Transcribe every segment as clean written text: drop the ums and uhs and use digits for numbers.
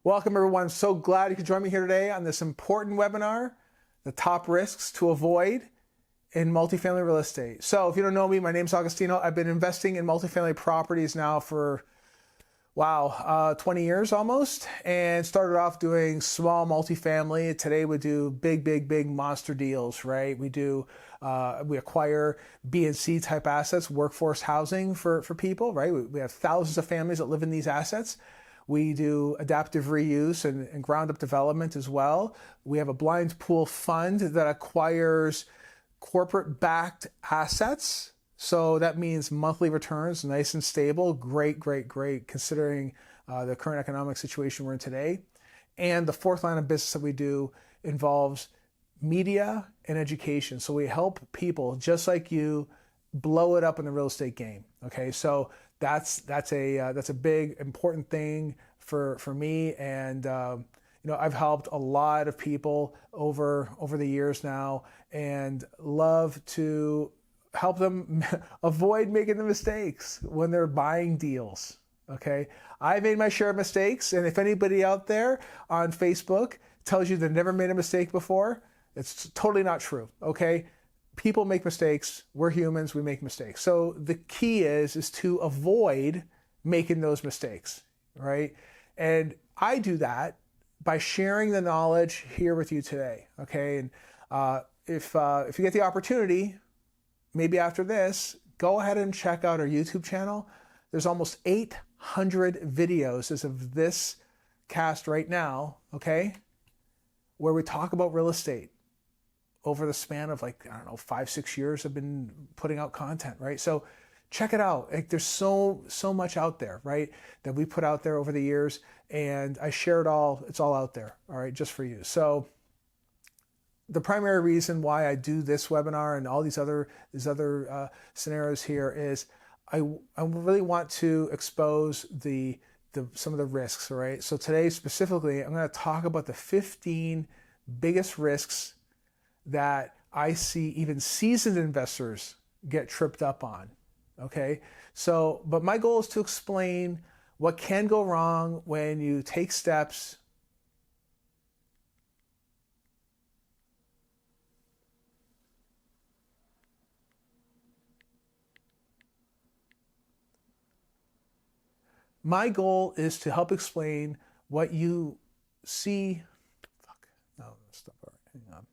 Welcome everyone. I'm so glad you could join me here today on this important webinar, the top risks to avoid in multifamily real estate. So if you don't know me, my name's Agostino. I've been investing in multifamily properties now for, 20 years almost, and started off doing small multifamily. Today we do big monster deals, right? We acquire B and C type assets, workforce housing for people, right? We have thousands of families that live in these assets. We do adaptive reuse and ground up development as well. We have a blind pool fund that acquires corporate backed assets. So that means monthly returns, nice and stable, great, considering the current economic situation we're in today. And the fourth line of business that we do involves media and education. So we help people just like you blow it up in the real estate game. Okay, so that's a big important thing for me, and I've helped a lot of people over the years now, and love to help them avoid making the mistakes when they're buying deals. Okay, I made my share of mistakes, and if anybody out there on Facebook tells you they've never made a mistake before, it's totally not true. Okay. People make mistakes. We're humans. We make mistakes. So the key is to avoid making those mistakes, right? And I do that by sharing the knowledge here with you today, okay? And if you get the opportunity, maybe after this, go ahead and check out our YouTube channel. There's almost 800 videos as of this cast right now, okay, where we talk about real estate. Over the span of 5-6 years, I've been putting out content, right? So check it out. There's so much out there, right, that we put out there over the years, and I share it all. It's all out there, all right, just for you. So the primary reason why I do this webinar and all these other scenarios here is I really want to expose some of the risks, all right? So today specifically, I'm going to talk about the 15 biggest risks that I see even seasoned investors get tripped up on, okay? So, but my goal is to explain what can go wrong when you take steps My goal is to help explain what you see. Stop. All right, hang on.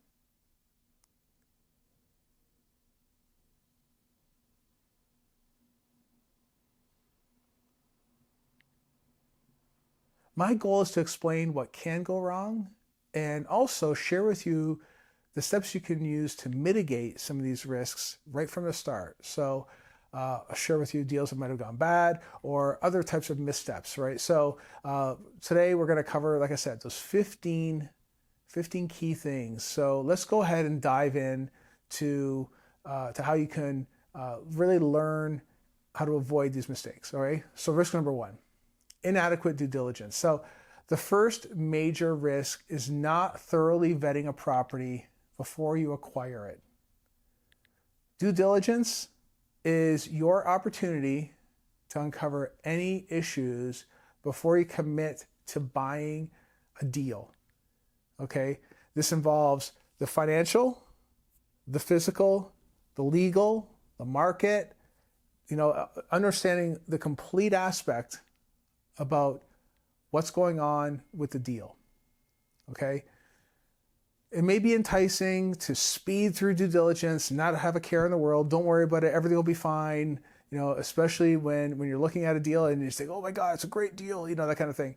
My goal is to explain what can go wrong and also share with you the steps you can use to mitigate some of these risks right from the start. So I'll share with you deals that might have gone bad or other types of missteps, right? So today we're going to cover, like I said, those 15 key things. So let's go ahead and dive in to how you can really learn how to avoid these mistakes, all right? So risk number one. Inadequate due diligence. So the first major risk is not thoroughly vetting a property before you acquire it. Due diligence is your opportunity to uncover any issues before you commit to buying a deal. Okay? This involves the financial, the physical, the legal, the market, understanding the complete aspect about what's going on with the deal, okay? It may be enticing to speed through due diligence, not have a care in the world. Don't worry about it. Everything will be fine, especially when you're looking at a deal and you think, oh my God, it's a great deal, that kind of thing.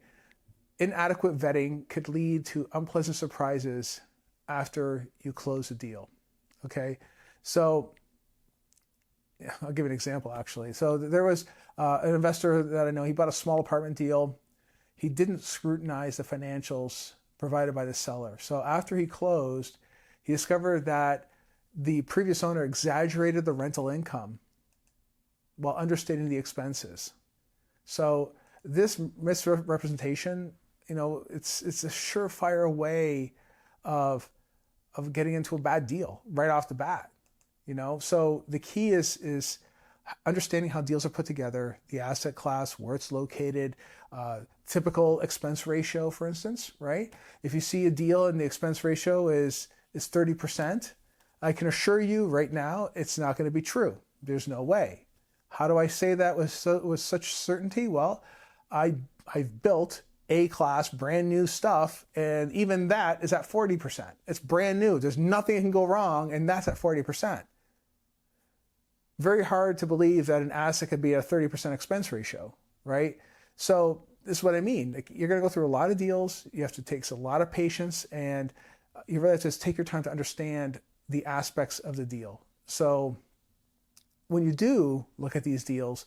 Inadequate vetting could lead to unpleasant surprises after you close the deal, okay? So I'll give you an example, actually. So there was an investor that I know. He bought a small apartment deal. He didn't scrutinize the financials provided by the seller. So after he closed, he discovered that the previous owner exaggerated the rental income while understating the expenses. So this misrepresentation, it's a surefire way of getting into a bad deal right off the bat. So the key is understanding how deals are put together, the asset class, where it's located, typical expense ratio, for instance, right? If you see a deal and the expense ratio is 30%, I can assure you right now, it's not going to be true. There's no way. How do I say that with such certainty? Well, I've built A-class brand new stuff, and even that is at 40%. It's brand new. There's nothing that can go wrong, and that's at 40%. Very hard to believe that an asset could be a 30% expense ratio, right? So this is what I mean. Like, you're going to go through a lot of deals. You have to take a lot of patience, and you really have to take your time to understand the aspects of the deal. So when you do look at these deals,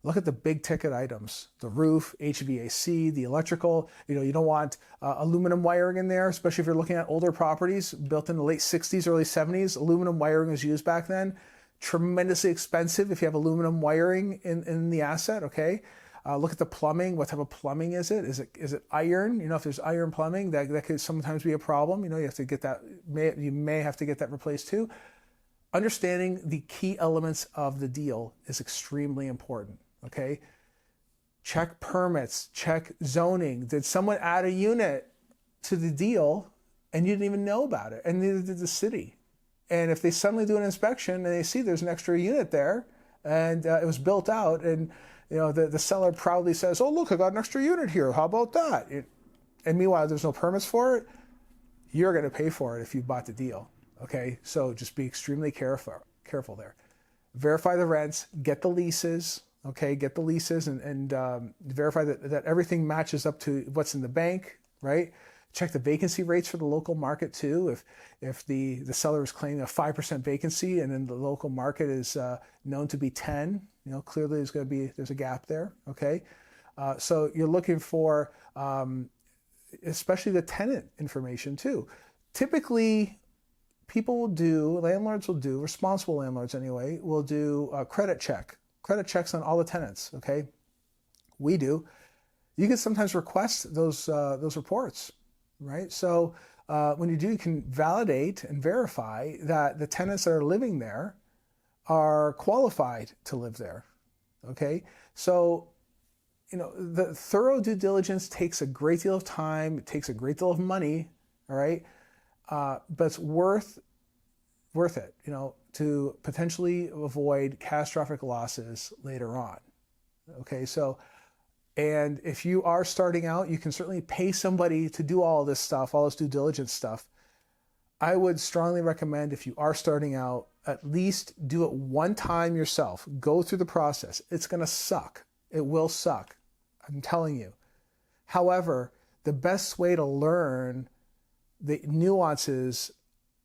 look at the big ticket items, the roof, HVAC, the electrical. You don't want aluminum wiring in there, especially if you're looking at older properties built in the late 60s, early 70s. Aluminum wiring was used back then. Tremendously expensive if you have aluminum wiring in the asset, okay? Look at the plumbing. What type of plumbing is it? Is it iron? If there's iron plumbing, that could sometimes be a problem. You have to get that, you may have to get that replaced too. Understanding the key elements of the deal is extremely important, okay? Check permits, check zoning. Did someone add a unit to the deal and you didn't even know about it? And neither did the city. And if they suddenly do an inspection and they see there's an extra unit there and it was built out, and the seller proudly says, "Oh, look, I got an extra unit here. How about that?" And meanwhile, there's no permits for it. You're going to pay for it if you bought the deal. Okay, so just be extremely careful there. Verify the rents, get the leases. Okay, get the leases and verify that everything matches up to what's in the bank, right? Check the vacancy rates for the local market too. If the seller is claiming a 5% vacancy and then the local market is known to be 10, clearly there's a gap there. Okay, so you're looking for especially the tenant information too. Typically, landlords will do, responsible landlords anyway, will do a credit checks on all the tenants. Okay, we do. You can sometimes request those reports. Right? So when you do, you can validate and verify that the tenants that are living there are qualified to live there. Okay? So, the thorough due diligence takes a great deal of time. It takes a great deal of money. All right? But it's worth it, to potentially avoid catastrophic losses later on. Okay? So, and if you are starting out, you can certainly pay somebody to do all this stuff, all this due diligence stuff. I would strongly recommend, if you are starting out, at least do it one time yourself. Go through the process. It's going to suck. It will suck. I'm telling you. However, the best way to learn the nuances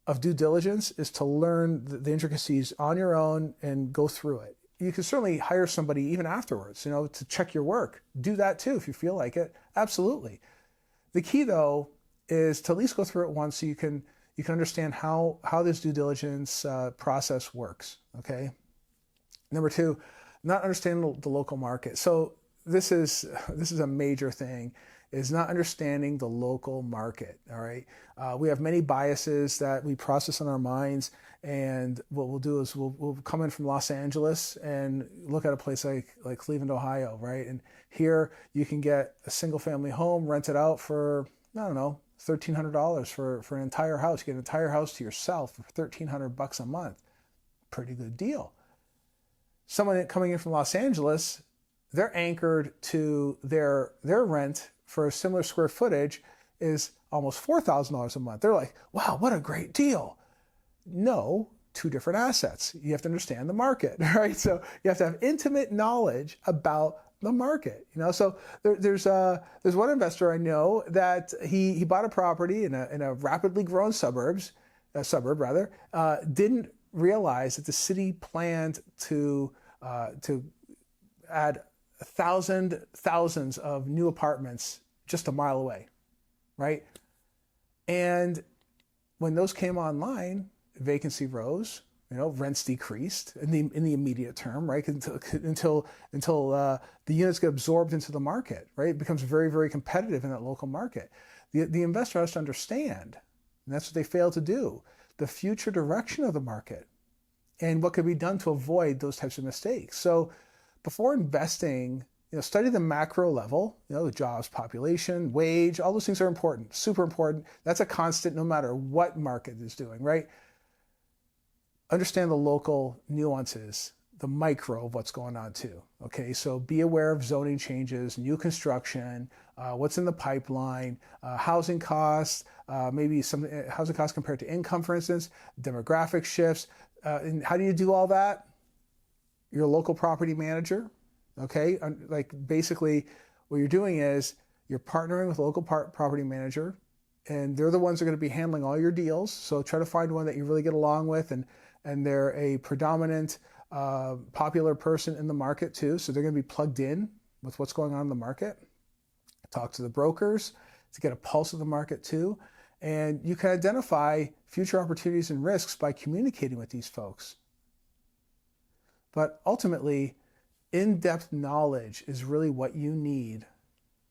of due diligence is to learn the intricacies on your own and go through it. You can certainly hire somebody even afterwards, to check your work. Do that too if you feel like it. Absolutely. The key though is to at least go through it once so you can understand how this due diligence process works. Okay. Number two, not understanding the local market. So this is a major thing, is not understanding the local market. All right. We have many biases that we process in our minds. And what we'll do is we'll come in from Los Angeles and look at a place like Cleveland, Ohio, right? And here you can get a single family home rented out for, I don't know, $1,300 for an entire house. You get an entire house to yourself for $1,300 a month. Pretty good deal. Someone coming in from Los Angeles, they're anchored to their rent for a similar square footage is almost $4,000 a month. They're like, wow, what a great deal. No, two different assets. You have to understand the market, right? So you have to have intimate knowledge about the market. So there's one investor I know that he bought a property in a rapidly growing suburb, didn't realize that the city planned to add thousands of new apartments just a mile away, right? And when those came online, vacancy rose, rents decreased in the immediate term, right? Until the units get absorbed into the market, right? It becomes very, very competitive in that local market. The investor has to understand, and that's what they fail to do, the future direction of the market. and what could be done to avoid those types of mistakes. So before investing, study the macro level, the jobs, population, wage, all those things are important, super important. That's a constant no matter what market is doing, right? Understand the local nuances, the micro of what's going on too, okay? So be aware of zoning changes, new construction, what's in the pipeline, housing costs, maybe some housing costs compared to income, for instance, demographic shifts. And how do you do all that? Your local property manager, okay? Like basically what you're doing is you're partnering with a local property manager, and they're the ones that are going to be handling all your deals. So try to find one that you really get along with, and they're a predominant popular person in the market too. So they're going to be plugged in with what's going on in the market. Talk to the brokers to get a pulse of the market too. And you can identify future opportunities and risks by communicating with these folks. But ultimately, in-depth knowledge is really what you need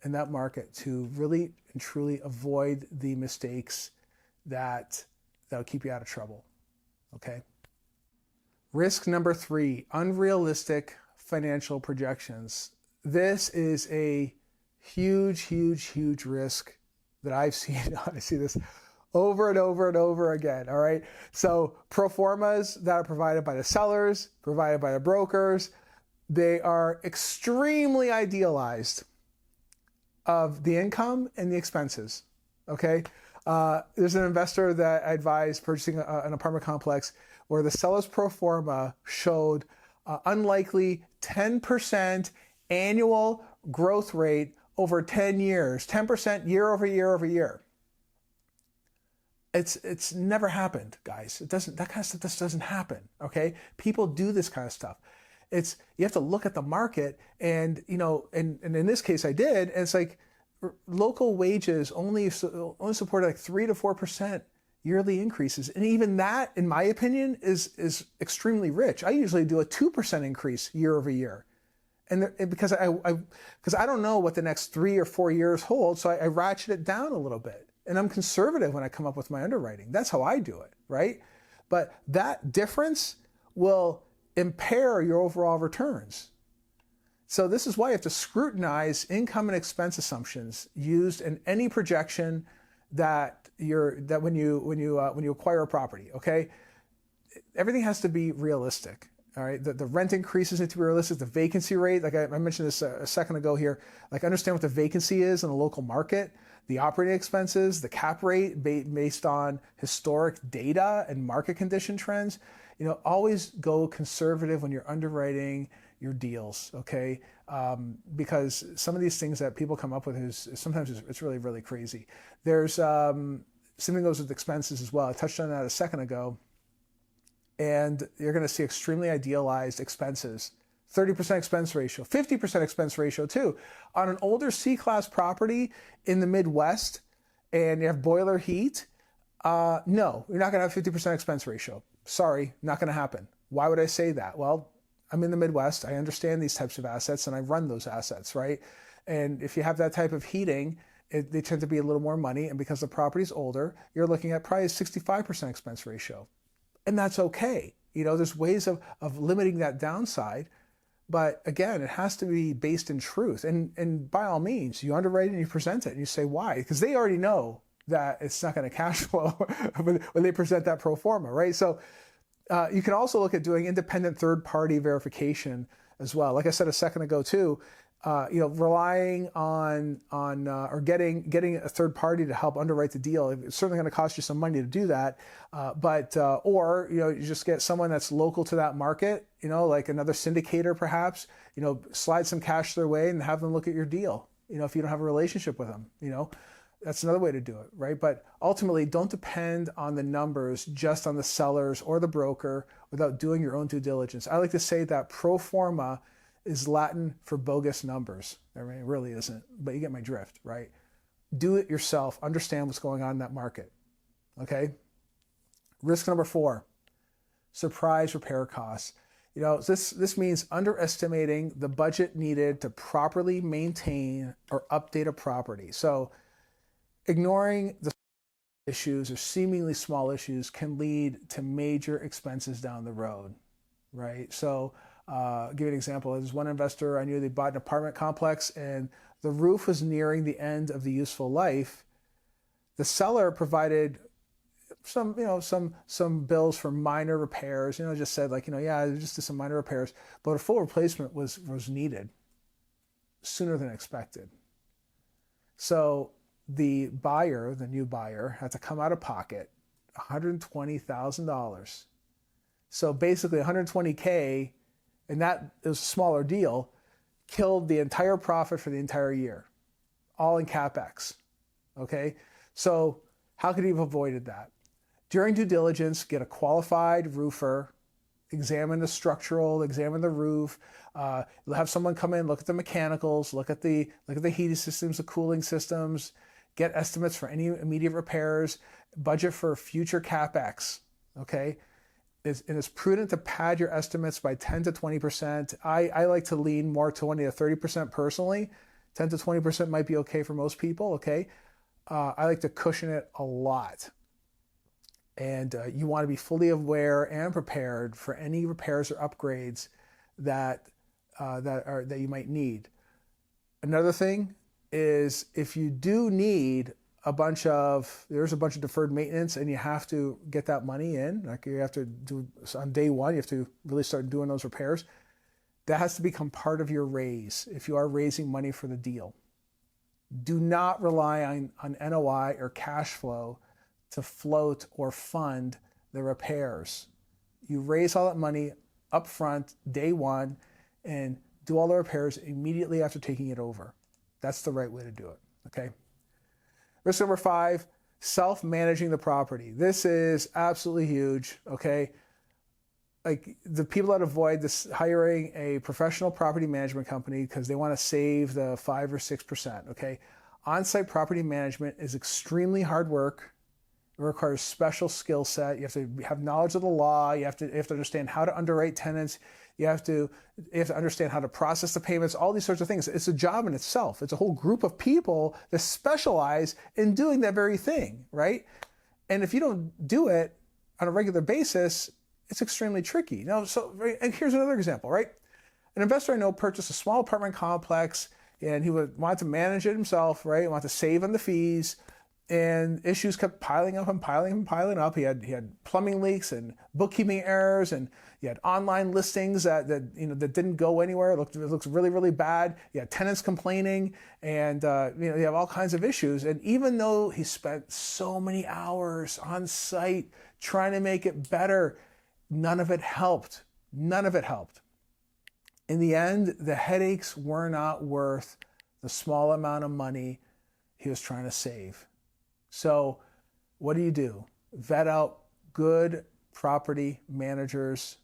in that market to really and truly avoid the mistakes that'll keep you out of trouble, okay? Risk number 3, unrealistic financial projections. This is a huge, huge, huge risk that I've seen. I see this over and over and over again, all right? So pro formas that are provided by the sellers, provided by the brokers, they are extremely idealized of the income and the expenses, okay? There's an investor that I advised purchasing an apartment complex where the seller's pro forma showed unlikely 10% annual growth rate over 10 years, 10% year over year over year. It's never happened, guys. That kind of stuff just doesn't happen, okay? People do this kind of stuff. You have to look at the market, and and in this case I did, and it's like local wages only support like 3 to 4% yearly increases, and even that, in my opinion, is extremely rich. I usually do a 2% increase year over year, and because I don't know what the next 3 or 4 years hold, so I ratchet it down a little bit, and I'm conservative when I come up with my underwriting. That's how I do it, right? But that difference will impair your overall returns. So this is why you have to scrutinize income and expense assumptions used in any projection that when you acquire a property, okay? Everything has to be realistic, all right? The rent increases need to be realistic. The vacancy rate, like I mentioned this a second ago here, like understand what the vacancy is in a local market, the operating expenses, the cap rate based on historic data and market condition trends. Always go conservative when you're underwriting your deals, okay? Because some of these things that people come up with is sometimes it's really, really crazy. There's something goes with expenses as well. I touched on that a second ago, and you're going to see extremely idealized expenses. 30% expense ratio, 50% expense ratio too. On an older C-class property in the Midwest, and you have boiler heat, no, you're not going to have 50% expense ratio. Sorry, not going to happen. Why would I say that? Well, I'm in the Midwest. I understand these types of assets, and I run those assets, right? And if you have that type of heating, they tend to be a little more money. And because the property's older, you're looking at probably a 65% expense ratio. And that's okay. There's ways of limiting that downside. But again, it has to be based in truth. And by all means, you underwrite it and you present it and you say why. Because they already know that it's not going to cash flow when they present that pro forma, right? So you can also look at doing independent third-party verification as well. Like I said a second ago too, relying on or getting a third party to help underwrite the deal. It's certainly going to cost you some money to do that, or you just get someone that's local to that market, like another syndicator perhaps. Slide some cash their way and have them look at your deal. If you don't have a relationship with them, that's another way to do it, right? But ultimately, don't depend on the numbers just on the sellers or the broker without doing your own due diligence. I like to say that pro forma is Latin for bogus numbers. I mean, it really isn't, but you get my drift, right? Do it yourself. Understand what's going on in that market, okay? Risk number 4, surprise repair costs. This means underestimating the budget needed to properly maintain or update a property. So ignoring the issues or seemingly small issues can lead to major expenses down the road, right? So I'll give you an example. There's one investor I knew, they bought an apartment complex and the roof was nearing the end of the useful life. The seller provided some, some bills for minor repairs, just said like, yeah, just did some minor repairs, but a full replacement was needed sooner than expected. So the buyer, the new buyer, had to come out of pocket $120,000. So basically $120K, and that it was a smaller deal, killed the entire profit for the entire year, all in CapEx. Okay, so how could he have avoided that? During due diligence, get a qualified roofer, examine the structural, examine the roof. Have someone come in, look at the mechanicals, look at the heating systems, the cooling systems, get estimates for any immediate repairs, budget for future CapEx. Okay, it's prudent to pad your estimates by 10 to 20%. I like to lean more 20 to 30% personally. 10 to 20% might be okay for most people. Okay, I like to cushion it a lot. And you want to be fully aware and prepared for any repairs or upgrades that you might need. Another thing is if you do need there's a bunch of deferred maintenance and you have to get that money in, like you have to do on day one, you have to really start doing those repairs. That has to become part of your raise if you are raising money for the deal. Do not rely on NOI or cash flow to float or fund the repairs. You raise all that money up front, day one, and do all the repairs immediately after taking it over. That's the right way to do it, okay? Risk number 5, self-managing the property. This is absolutely huge, okay? Like the people that avoid this, hiring a professional property management company because they want to save the 5 or 6%, okay? On-site property management is extremely hard work. It requires special skill set. You have to have knowledge of the law. You have to understand how to underwrite tenants. You have to understand how to process the payments, all these sorts of things. It's a job in itself. It's a whole group of people that specialize in doing that very thing, right? And if you don't do it on a regular basis, it's extremely tricky. And here's another example, right? An investor I know purchased a small apartment complex and he wanted to manage it himself, right? He wanted to save on the fees. And issues kept piling up and piling up. He had plumbing leaks and bookkeeping errors, and he had online listings that didn't go anywhere. It looked really, really bad. You had tenants complaining, and you have all kinds of issues. And even though he spent so many hours on site trying to make it better, none of it helped. None of it helped. In the end, the headaches were not worth the small amount of money he was trying to save. So what do? Vet out good property managers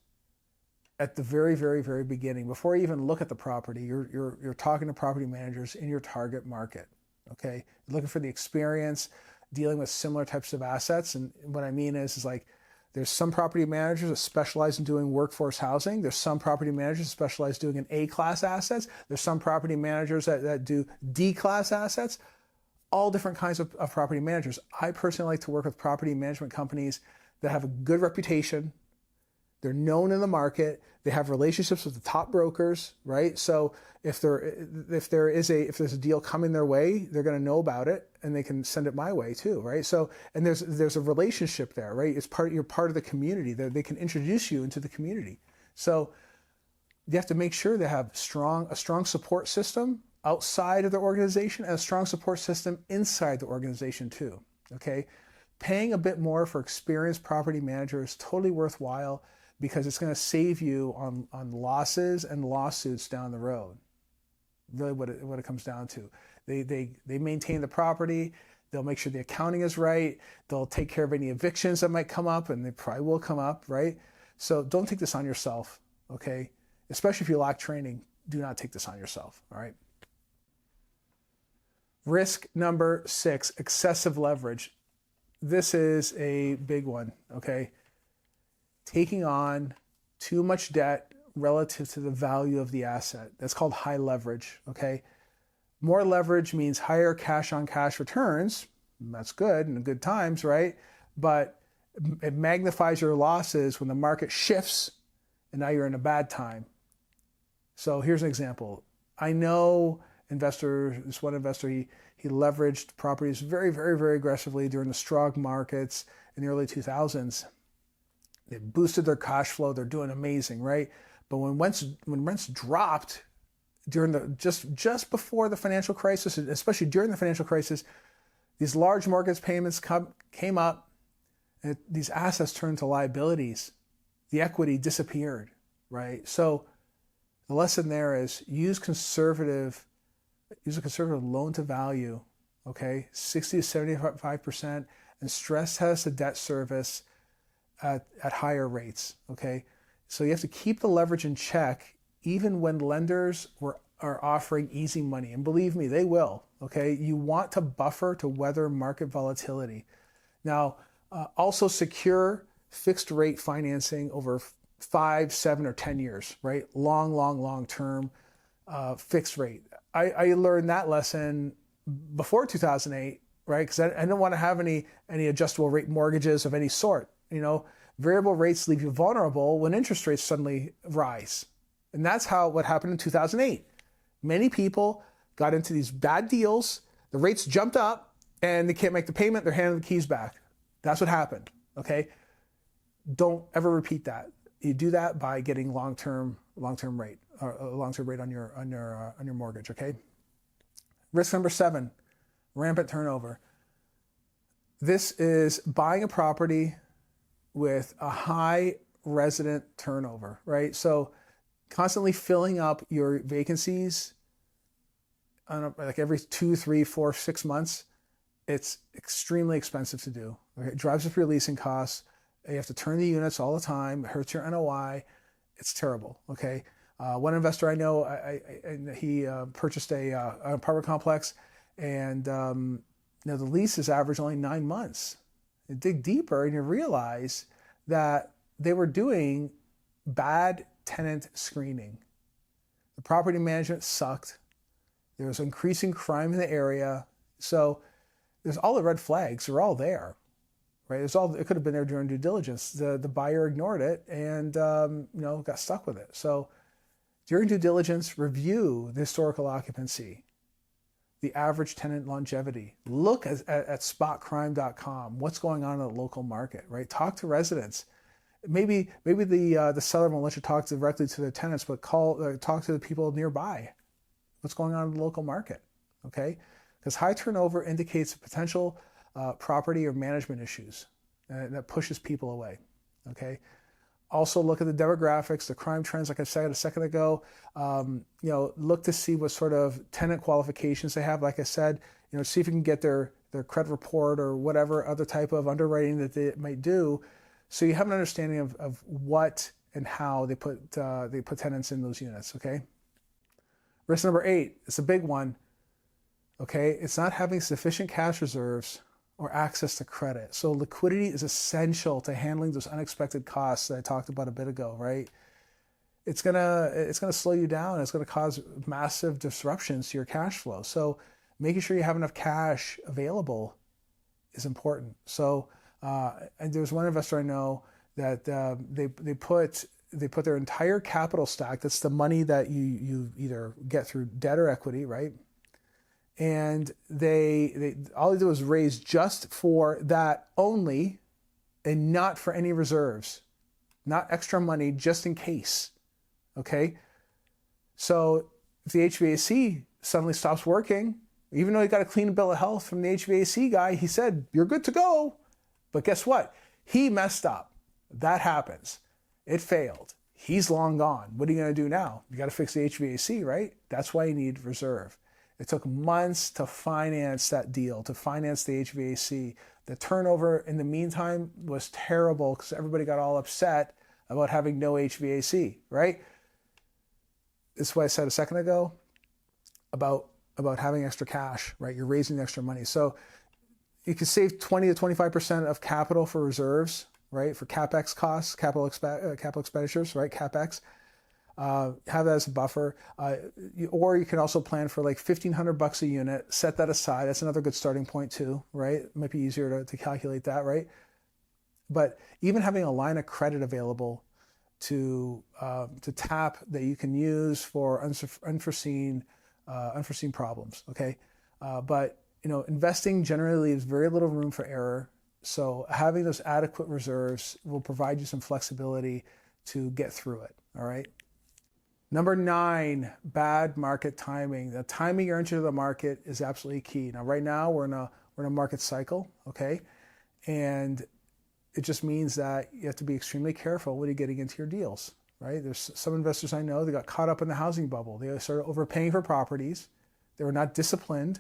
at the very, very, very beginning. Before you even look at the property, you're talking to property managers in your target market, okay? You're looking for the experience dealing with similar types of assets. And what I mean is like there's some property managers that specialize in doing workforce housing. There's some property managers that specialize doing an A-class assets. There's some property managers that do D-class assets. All different kinds of property managers. I personally like to work with property management companies that have a good reputation. They're known in the market. They have relationships with the top brokers, right? So if there's a deal coming their way, they're going to know about it and they can send it my way too, right? So and there's a relationship there, right? You're part of the community. They can introduce you into the community. So you have to make sure they have a strong support system outside of the organization and a strong support system inside the organization too, okay? Paying a bit more for experienced property manager is totally worthwhile because it's going to save you on losses and lawsuits down the road. Really what it comes down to. They maintain the property, they'll make sure the accounting is right, they'll take care of any evictions that might come up, and they probably will come up, right? So don't take this on yourself, okay? Especially if you lack training, do not take this on yourself, all right? Risk number 6, excessive leverage. This is a big one, okay? Taking on too much debt relative to the value of the asset. That's called high leverage, okay? More leverage means higher cash on cash returns, That's good in good times, right? But it magnifies your losses when the market shifts and now you're in a bad time. So here's an example. I know this one investor, he leveraged properties very, very, very aggressively during the strong markets in the early 2000s. They boosted their cash flow. They're doing amazing, right? But when rents dropped during the just before the financial crisis, especially during the financial crisis, these large mortgage payments came up, and these assets turned to liabilities. The equity disappeared, right? So the lesson there is use a conservative loan to value, okay, 60 to 75%, and stress test the debt service at higher rates, okay? So you have to keep the leverage in check even when lenders are offering easy money. And believe me, they will, okay? You want to buffer to weather market volatility. Now, also secure fixed rate financing over 5, 7, or 10 years, right? Long term fixed rate. I learned that lesson before 2008, right? Because I didn't want to have any adjustable rate mortgages of any sort. Variable rates leave you vulnerable when interest rates suddenly rise. And that's what happened in 2008. Many people got into these bad deals, the rates jumped up, and they can't make the payment, they're handing the keys back. That's what happened, okay? Don't ever repeat that. You do that by getting long-term rate on your mortgage, okay? Risk number 7, rampant turnover. This is buying a property with a high resident turnover, right? So constantly filling up your vacancies like every 2, 3, 4, 6 months. It's extremely expensive to do. Okay? It drives up your leasing costs. You have to turn the units all the time. It hurts your NOI. It's terrible, okay? One investor I know, he purchased an apartment complex, and the leases average only 9 months. You dig deeper and you realize that they were doing bad tenant screening. The property management sucked. There was increasing crime in the area. So there's all the red flags are all there, right? It could have been there during due diligence. The buyer ignored it and got stuck with it. So during due diligence, review the historical occupancy, the average tenant longevity. Look at spotcrime.com. What's going on in the local market, right? Talk to residents. Maybe the seller won't let you talk directly to the tenants, but talk to the people nearby. What's going on in the local market, okay? Because high turnover indicates potential property or management issues, and that pushes people away, okay? Also look at the demographics, the crime trends, like I said a second ago. Look to see what sort of tenant qualifications they have. Like I said, see if you can get their credit report or whatever other type of underwriting that they might do, so you have an understanding of what and how they put tenants in those units. Okay. Risk number 8, it's a big one. Okay, it's not having sufficient cash reserves or access to credit. So liquidity is essential to handling those unexpected costs that I talked about a bit ago, right? It's gonna slow you down. It's gonna cause massive disruptions to your cash flow. So making sure you have enough cash available is important. So and there's one investor I know that they put their entire capital stack. That's the money that you either get through debt or equity, right? And they all they do is raise just for that only, and not for any reserves, not extra money, just in case. Okay, so if the HVAC suddenly stops working, even though you got a clean bill of health from the HVAC guy, he said you're good to go, but guess what? He messed up. That happens. It failed. He's long gone. What are you going to do now? You got to fix the HVAC, right? That's why you need reserve. It took months to finance that deal, to finance the HVAC. The turnover in the meantime was terrible because everybody got all upset about having no HVAC, right? This is what I said a second ago about having extra cash, right? You're raising extra money. So you can save 20 to 25% of capital for reserves, right? For CapEx costs, capital expenditures, right? CapEx. Have that as a buffer. Or you can also plan for like $1,500 a unit, set that aside. That's another good starting point too, right? It might be easier to calculate that, right? But even having a line of credit available to tap that you can use for unforeseen problems, okay? But investing generally leaves very little room for error. So having those adequate reserves will provide you some flexibility to get through it, all right? Number 9, bad market timing. The timing you're into the market is absolutely key. Now, right now we're in a market cycle, okay? And it just means that you have to be extremely careful when you're getting into your deals, right? There's some investors I know that got caught up in the housing bubble. They started overpaying for properties. They were not disciplined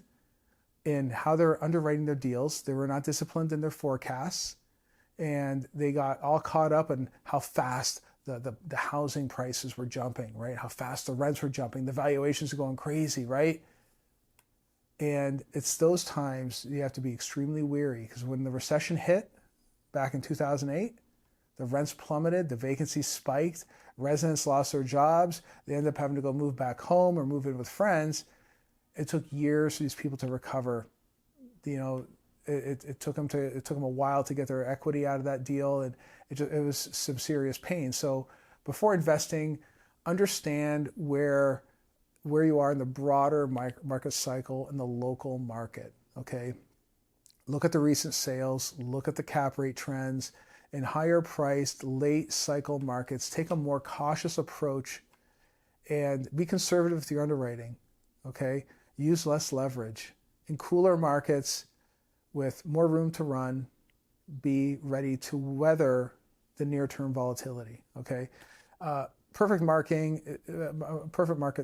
in how they're underwriting their deals. They were not disciplined in their forecasts. And they got all caught up in how fast the housing prices were jumping, right? How fast the rents were jumping. The valuations are going crazy, right? And it's those times you have to be extremely wary, because when the recession hit back in 2008, the rents plummeted, the vacancies spiked, residents lost their jobs, they ended up having to go move back home or move in with friends. It took years for these people to recover. It took them a while to get their equity out of that deal, and it was some serious pain. So before investing, understand where you are in the broader market cycle in the local market, okay? Look at the recent sales, look at the cap rate trends. In higher priced late cycle markets, take a more cautious approach and be conservative with your underwriting, okay? Use less leverage. In cooler markets with more room to run, be ready to weather the near-term volatility, okay? Perfect market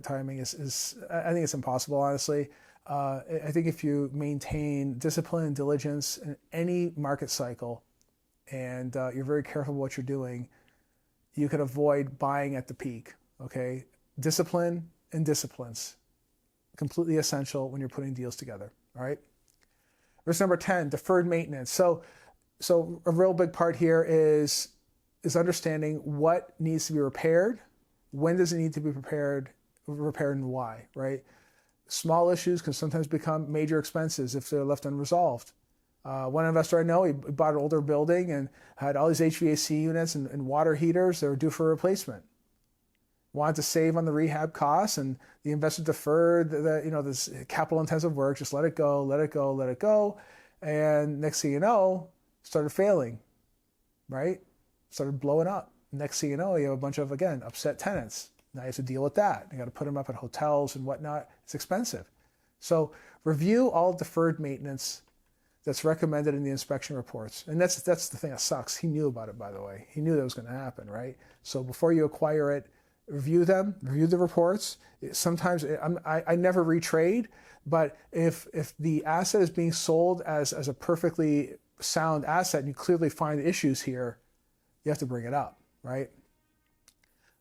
timing is I think it's impossible, honestly. I think if you maintain discipline and diligence in any market cycle, and you're very careful what you're doing, you can avoid buying at the peak, okay? Discipline and disciplines, completely essential when you're putting deals together, all right? Verse number 10, deferred maintenance. So a real big part here is understanding what needs to be repaired, when does it need to be repaired and why, right? Small issues can sometimes become major expenses if they're left unresolved. One investor I know, he bought an older building and had all these HVAC units and water heaters that were due for replacement. Wanted to save on the rehab costs, and the investor deferred this capital intensive work, just let it go. And next thing you know, started failing, right? Started blowing up. Next thing you know, you have a bunch of, again, upset tenants. Now you have to deal with that. You got to put them up at hotels and whatnot. It's expensive. So review all deferred maintenance that's recommended in the inspection reports. And that's the thing that sucks. He knew about it, by the way. He knew that was going to happen, right? So before you acquire it, review the reports. Sometimes I never retrade, but if the asset is being sold as a perfectly sound asset and you clearly find issues here, you have to bring it up, right?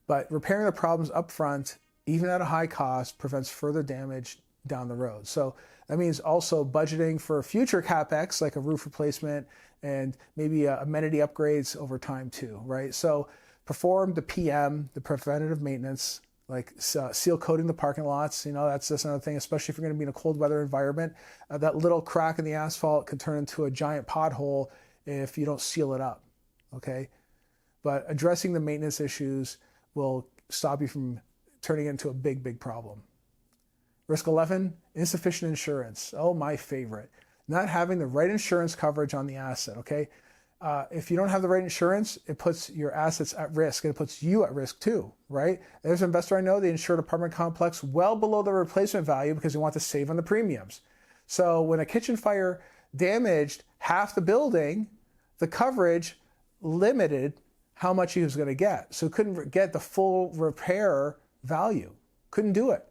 But repairing the problems up front, even at a high cost, prevents further damage down the road. So that means also budgeting for future CapEx, like a roof replacement and maybe amenity upgrades over time too, right? So perform the PM, the preventative maintenance, like seal coating the parking lots. That's another thing, especially if you're going to be in a cold weather environment. That little crack in the asphalt can turn into a giant pothole if you don't seal it up, okay? But addressing the maintenance issues will stop you from turning it into a big, big problem. Risk 11, insufficient insurance. Oh, my favorite. Not having the right insurance coverage on the asset, okay? If you don't have the right insurance, it puts your assets at risk, and it puts you at risk too, right? There's an investor I know, they insured an apartment complex well below the replacement value because they want to save on the premiums. So when a kitchen fire damaged half the building, the coverage limited how much he was going to get. So couldn't get the full repair value. Couldn't do it.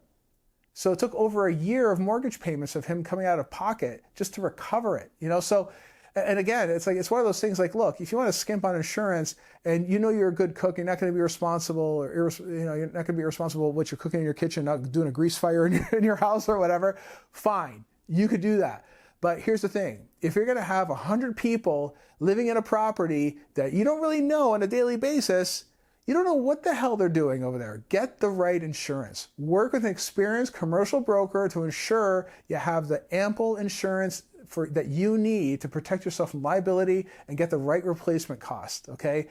So it took over a year of mortgage payments of him coming out of pocket just to recover it. So, and again, it's one of those things like, look, if you want to skimp on insurance and you're a good cook, you're not going to be responsible, or you're not going to be responsible with what you're cooking in your kitchen, not doing a grease fire in your house or whatever, fine, you could do that. But here's the thing, if you're going to have 100 people living in a property that you don't really know on a daily basis, You don't know what the hell they're doing over there. Get the right insurance. Work with an experienced commercial broker to ensure you have the ample insurance that you need to protect yourself from liability and get the right replacement cost, okay?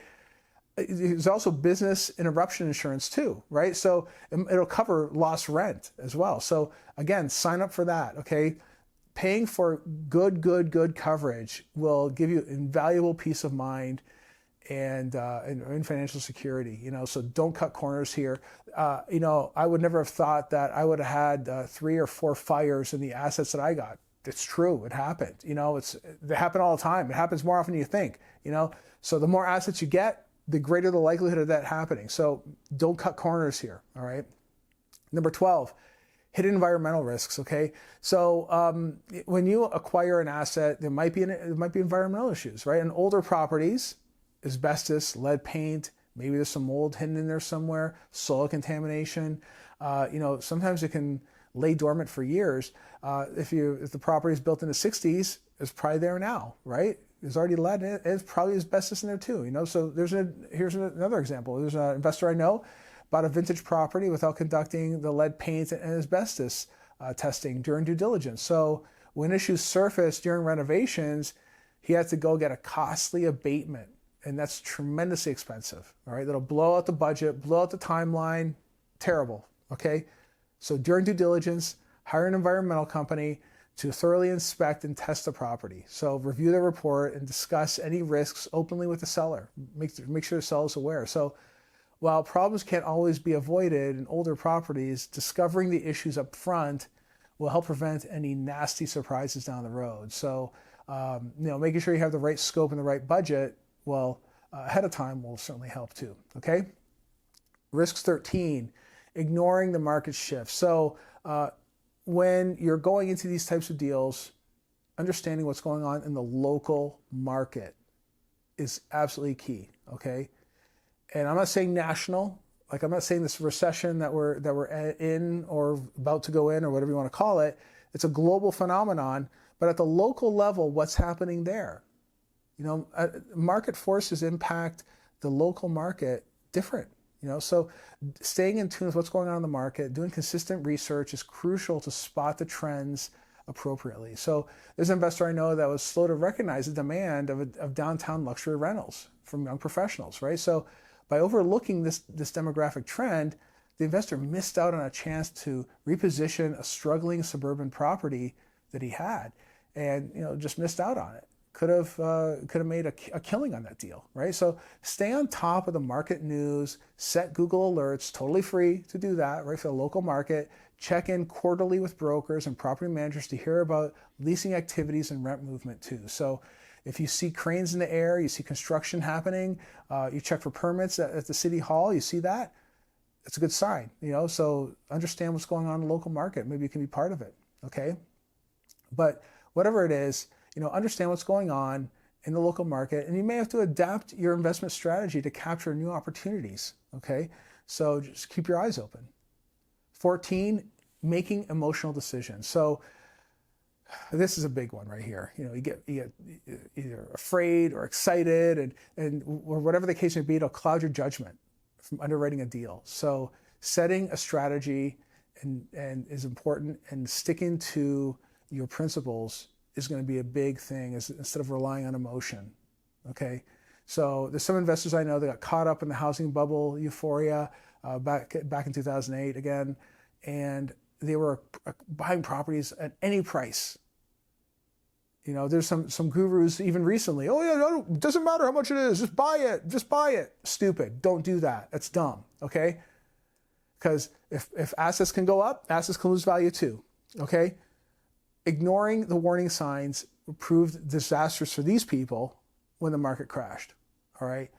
There's also business interruption insurance too, right? So it'll cover lost rent as well. So again, sign up for that, okay? Paying for good coverage will give you invaluable peace of mind and financial security, so don't cut corners here. I would never have thought that I would have had 3 or 4 fires in the assets that I got. It's true, it happened. They happen all the time. It happens more often than you think, So the more assets you get, the greater the likelihood of that happening. So don't cut corners here, all right? Number 12, hidden environmental risks, okay? So when you acquire an asset, there might be environmental issues, right? In older properties, asbestos, lead paint, maybe there's some mold hidden in there somewhere, soil contamination. Sometimes it can lay dormant for years. If the property is built in the 60s, it's probably there now, right? There's already lead in it. It's probably asbestos in there too, So here's another example. There's an investor I know bought a vintage property without conducting the lead paint and asbestos testing during due diligence. So when issues surfaced during renovations, he had to go get a costly abatement. And that's tremendously expensive, all right? That'll blow out the budget, blow out the timeline, terrible, okay? So during due diligence, hire an environmental company to thoroughly inspect and test the property. So review the report and discuss any risks openly with the seller. Make sure the seller is aware. So while problems can't always be avoided in older properties, discovering the issues up front will help prevent any nasty surprises down the road. So, making sure you have the right scope and the right budget, ahead of time will certainly help too, okay? Risks 13, ignoring the market shift. So when you're going into these types of deals, understanding what's going on in the local market is absolutely key, okay? And I'm not saying national, I'm not saying this recession that we're in or about to go in or whatever you want to call it. It's a global phenomenon, but at the local level, what's happening there? Market forces impact the local market different, so staying in tune with what's going on in the market, doing consistent research is crucial to spot the trends appropriately. So there's an investor I know that was slow to recognize the demand of downtown luxury rentals from young professionals, right? So by overlooking this demographic trend, the investor missed out on a chance to reposition a struggling suburban property that he had and, just missed out on it. Could have made a killing on that deal, right? So stay on top of the market news, set Google alerts, totally free to do that, right, for the local market. Check in quarterly with brokers and property managers to hear about leasing activities and rent movement too. So if you see cranes in the air, you see construction happening, you check for permits at the city hall, you see that, it's a good sign, so understand what's going on in the local market. Maybe you can be part of it, okay? But whatever it is, understand what's going on in the local market, and you may have to adapt your investment strategy to capture new opportunities, okay? So just keep your eyes open. 14, making emotional decisions. So this is a big one right here. You get either afraid or excited, or whatever the case may be, it'll cloud your judgment from underwriting a deal. So setting a strategy and is important, and sticking to your principles is going to be a big thing instead of relying on emotion, okay? So there's some investors I know that got caught up in the housing bubble euphoria back in 2008 again, and they were buying properties at any price. There's some gurus even recently, it doesn't matter how much it is, just buy it. Stupid, don't do that, that's dumb, okay? Because if assets can go up, assets can lose value too, okay? Ignoring the warning signs proved disastrous for these people when the market crashed, all right?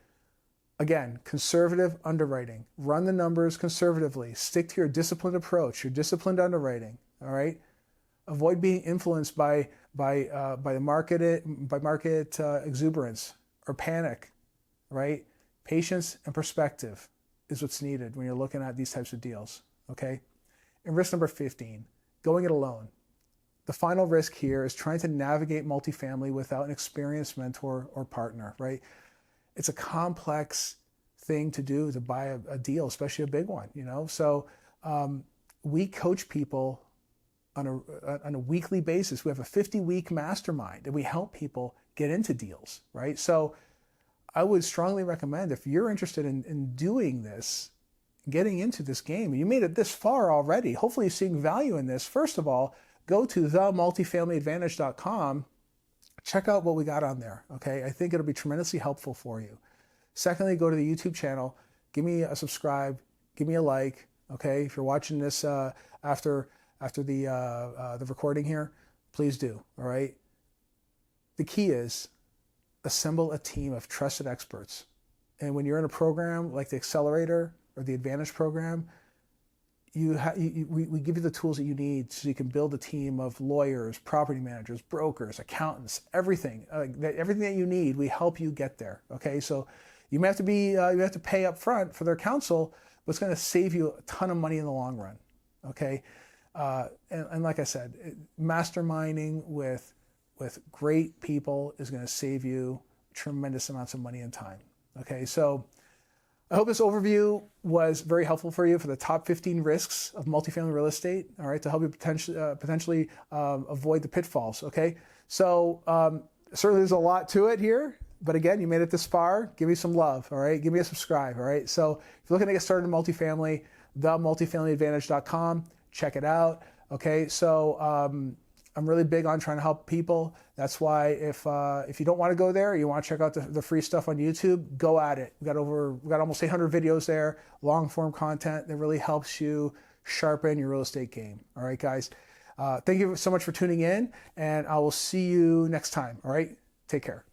Again, conservative underwriting. Run the numbers conservatively. Stick to your disciplined approach, your disciplined underwriting, all right? Avoid being influenced by market exuberance or panic, right? Patience and perspective is what's needed when you're looking at these types of deals, okay? And risk number 15, going it alone. The final risk here is trying to navigate multifamily without an experienced mentor or partner, right? It's a complex thing to do to buy a deal, especially a big one, So we coach people on a weekly basis. We have a 50-week mastermind, and we help people get into deals, right? So I would strongly recommend, if you're interested in doing this, getting into this game, and you made it this far already, hopefully you're seeing value in this. First of all, go to themultifamilyadvantage.com. Check out what we got on there, okay? I think it'll be tremendously helpful for you. Secondly, go to the YouTube channel, give me a subscribe, give me a like, okay? If you're watching this after the recording here, please do, all right? The key is assemble a team of trusted experts. And when you're in a program like the Accelerator or the Advantage program, we give you the tools that you need so you can build a team of lawyers, property managers, brokers, accountants, everything. Everything that you need, we help you get there. Okay, so you have to pay up front for their counsel, but it's going to save you a ton of money in the long run. Okay, and like I said, masterminding with great people is going to save you tremendous amounts of money and time. Okay, so I hope this overview was very helpful for you for the top 15 risks of multifamily real estate, all right, to help you potentially avoid the pitfalls, okay? So certainly there's a lot to it here, but again, you made it this far, give me some love, all right? Give me a subscribe, all right? So if you're looking to get started in multifamily, themultifamilyadvantage.com, check it out, okay? So I'm really big on trying to help people. That's why if you don't want to go there, you want to check out the free stuff on YouTube, go at it. We got almost 800 videos there, long form content that really helps you sharpen your real estate game. All right, guys. Thank you so much for tuning in, and I will see you next time. All right, take care.